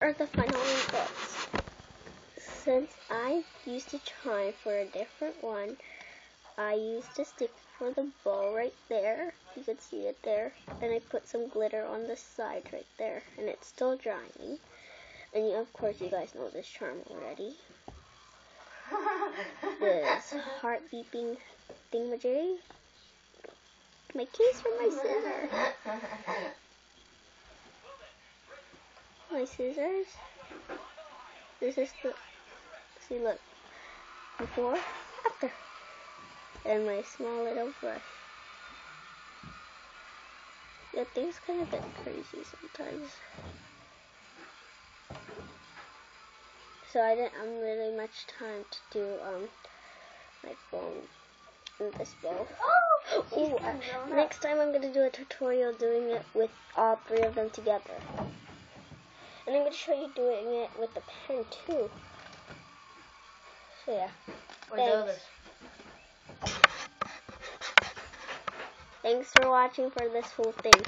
are the final results. Since I used to try for a different one, I used a stick for the ball right there. You can see it there. And I put some glitter on the side right there. And it's still drying. And of course you guys know this charm already. This heart beeping thingamajig. My case for my scissors. My scissors. This is the, see look, before, after. And my small little brush. Yeah, things kind of get crazy sometimes. So I didn't have really much time to do my phone and this bow. Ooh, next time I'm gonna do a tutorial doing it with all three of them together. And I'm gonna show you doing it with the pen too. So yeah. Thanks. Thanks for watching for this whole thing.